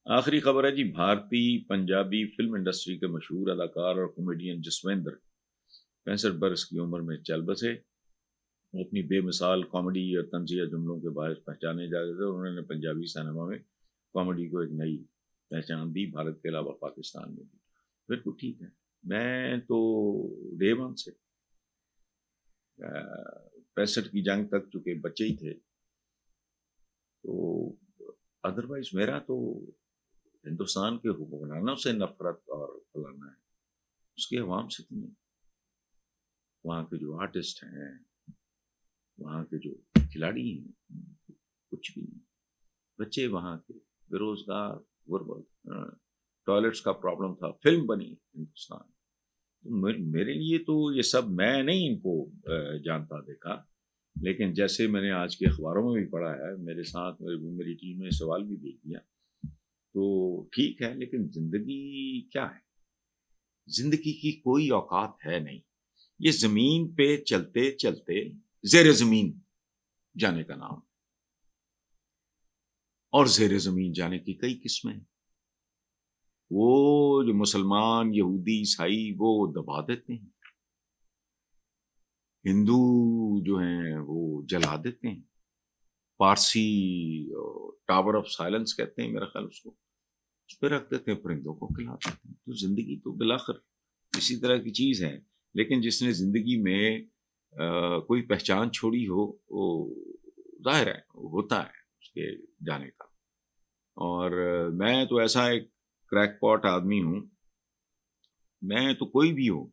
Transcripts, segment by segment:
آخری خبر ہے جی، بھارتی پنجابی فلم انڈسٹری کے مشہور اداکار اور کامیڈین جسویندر 65 برس کی عمر میں چل بسے۔ وہ اپنی بے مثال کامیڈی اور طنزیہ جملوں کے باعث پہچانے جاتے تھے، اور انہوں نے پنجابی سینما میں کامیڈی کو ایک نئی پہچان دی، بھارت کے علاوہ پاکستان میں بھی۔ بالکل ٹھیک ہے۔ میں تو ڈے ون سے 65 کی جنگ تک چونکہ بچے ہی تھے، تو ادروائز میرا تو ہندوستان کے حکمرانوں سے نفرت اور فلانا ہے، اس کے عوام سے تو نہیں۔ وہاں کے جو آرٹسٹ ہیں، وہاں کے جو کھلاڑی ہیں، کچھ بھی نہیں۔ بچے وہاں کے بے روزگار، غربت، ٹوائلٹس کا پرابلم تھا، فلم بنی ہندوستان۔ میرے لیے تو یہ سب میں نہیں ان کو جانتا دیکھا، لیکن جیسے میں نے آج کے اخباروں میں بھی پڑھا ہے، میرے ساتھ میری ٹیم نے سوال بھی بھیج دیا، تو ٹھیک ہے، لیکن زندگی کیا ہے؟ زندگی کی کوئی اوقات ہے نہیں۔ یہ زمین پہ چلتے چلتے زیر زمین جانے کا نام، اور زیر زمین جانے کی کئی قسمیں ہیں۔ وہ جو مسلمان، یہودی، عیسائی، وہ دبا دیتے ہیں، ہندو جو ہیں وہ جلا دیتے ہیں، پارسی ٹاور آف سائلنس کہتے ہیں میرا خیال اس کو، اس پہ رکھ دیتے ہیں، پرندوں کو کھلا دیتے ہیں۔ تو زندگی تو بالآخر اسی طرح کی چیز ہے، لیکن جس نے زندگی میں کوئی پہچان چھوڑی ہو، وہ ظاہر ہے ہوتا ہے اس کے جانے کا۔ اور میں تو ایسا ایک کریک پاٹ آدمی ہوں، میں تو کوئی بھی ہوں،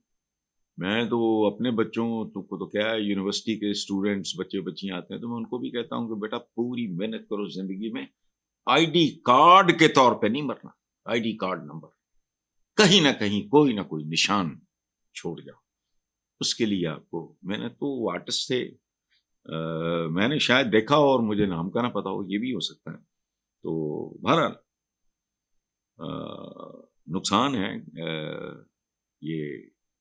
میں تو اپنے بچوں کو تو کیا ہے، یونیورسٹی کے اسٹوڈنٹس بچے بچیاں آتے ہیں تو میں ان کو بھی کہتا ہوں کہ بیٹا پوری محنت کرو زندگی میں، آئی ڈی کارڈ کے طور پہ نہیں مرنا، آئی ڈی کارڈ نمبر کہیں نہ کہیں کوئی نہ کوئی نشان چھوڑ جاؤ، اس کے لیے آپ کو۔ میں نے تو آرٹسٹ تھے، میں نے شاید دیکھا ہو اور مجھے نام کا نہ پتا ہو، یہ بھی ہو سکتا ہے۔ تو بہرحال نقصان ہے یہ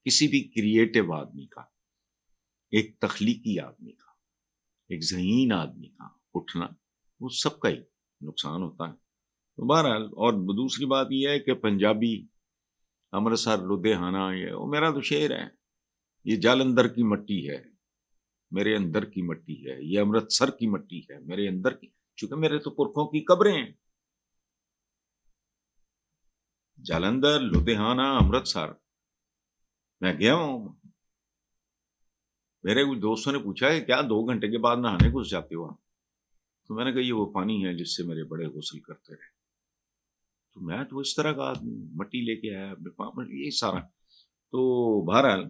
کسی بھی کریٹو آدمی کا، ایک تخلیقی آدمی کا، ایک ذہین آدمی کا اٹھنا، وہ سب کا ہی نقصان ہوتا ہے۔ تو بہرحال، اور دوسری بات یہ ہے کہ پنجابی امرتسر لدھیانہ، یہ میرا تو شعر ہے، یہ جالندھر کی مٹی ہے میرے اندر کی مٹی ہے، یہ امرتسر کی مٹی ہے میرے اندر کی، چونکہ میرے تو پرکھوں کی قبریں ہیں، جالندھر، لدھیانہ، امرتسر، میں گیا ہوں۔ میرے کچھ دوستوں نے پوچھا ہے کیا 2 گھنٹے کے بعد نہانے گھس جاتے ہو آپ؟ تو میں نے کہا یہ وہ پانی ہے جس سے میرے بڑے غسل کرتے رہے۔ تو میں تو اس طرح کا آدمی، مٹی لے کے آیا یہ سارا۔ تو بہرحال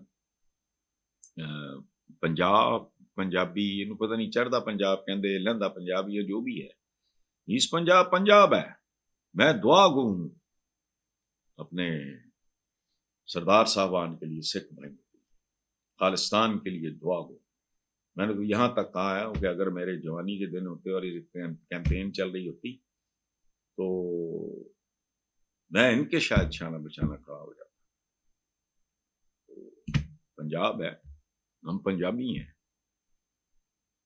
پنجابی یہ پتہ نہیں چڑھتا پنجاب کہندے، لہندا پنجاب، یہ جو بھی ہے، اس پنجاب ہے۔ میں دعا گو ہوں اپنے سردار صاحبان کے لیے، سکھ بھائی خالستان کے لیے دعا گو۔ میں نے تو یہاں تک کہا ہے کہ اگر میرے جوانی کے دن ہوتے اور یہ کیمپین چل رہی ہوتی تو میں ان کے شاید شانہ بچانا کھڑا ہو جاتا۔ پنجاب ہے، ہم پنجابی ہیں،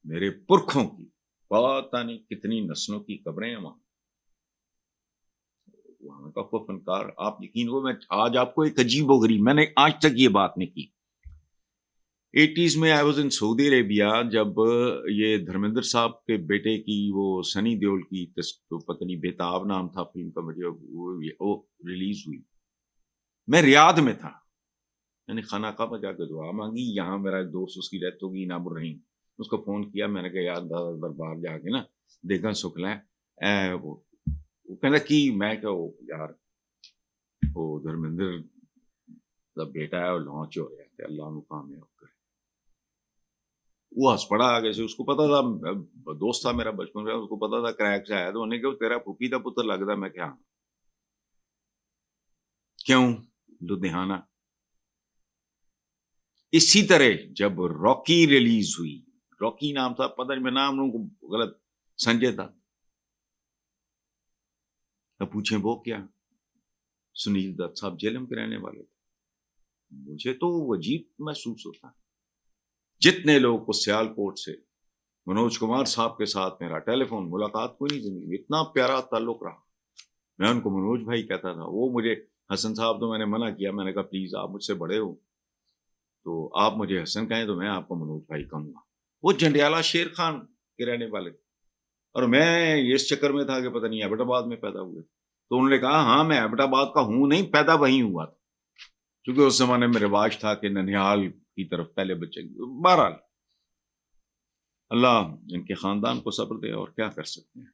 میرے پرکھوں کی پتہ نہیں کتنی نسلوں کی قبریں ہیں وہاں کا کوئی فنکار، آپ یقین ہو، میں آج آپ کو ایک عجیب و غریب، میں نے آج تک یہ بات نہیں کی، 80s میں آئی واز ان سعودی عربیہ، جب یہ دھرمیندر صاحب کے بیٹے کی، وہ سنی دیول کی پتہ نہیں بےتاب نام تھا فلم کا، مجھے وہ ریلیز ہوئی، میں ریاض میں تھا، میں نے خانہ کعبہ جا کے دعا مانگی، یہاں میرا ایک دوست اس کی ڈیتھ ہوگی، انعام الرحیم، اس کو فون کیا، میں نے کہا یار دربار جا کے نا دیکھا سکھ لیں، وہ کہنا کی، میں کہ یار وہ دھرمیندر کا بیٹا ہے اور لانچ ہو رہا ہے، اللہ مقام ہے کرے۔ وہ ہنس پڑا آگے سے، اس کو پتا تھا، دوست تھا میرا بچپن کا، اس کو پتا تھا کریک سے آیا، تو انہیں کہ تیرا پھوپھی دا پتر لگتا، میں کیا کیوں لدھیانہ۔ اسی طرح جب راکی ریلیز ہوئی، راکی نام تھا، پتہ نہیں میں نام لوں کو غلط، سنجے تھا، اب پوچھیں وہ کیا، سنیل دت صاحب جیلم کے رہنے والے تھے۔ مجھے تو عجیب محسوس ہوتا ہے، جتنے لوگ کو سیالکوٹ سے منوج کمار صاحب کے ساتھ میرا ٹیلی فون ملاقات کوئی نہیں، زندگی اتنا پیارا تعلق رہا، میں ان کو منوج بھائی کہتا تھا. وہ مجھے حسن صاحب تو میں نے منع کیا, میں نے کہا پلیز آپ مجھ سے بڑے ہو تو آپ مجھے حسن کہیں تو میں آپ کو منوج بھائی کہوں گا. وہ جنڈیالہ شیر خان کے رہنے والے تھے اور میں اس چکر میں تھا کہ پتہ نہیں ایبٹ آباد میں پیدا ہوئے. تو انہوں نے کہا ہاں میں ایبٹ آباد کا ہوں نہیں, پیدا وہیں ہوا تھا, کیونکہ اس زمانے میں رواج تھا کہ ننیال کی طرف پہلے بچے. بہرحال اللہ ان کے خاندان کو صبر دے, اور کیا کر سکتے ہیں.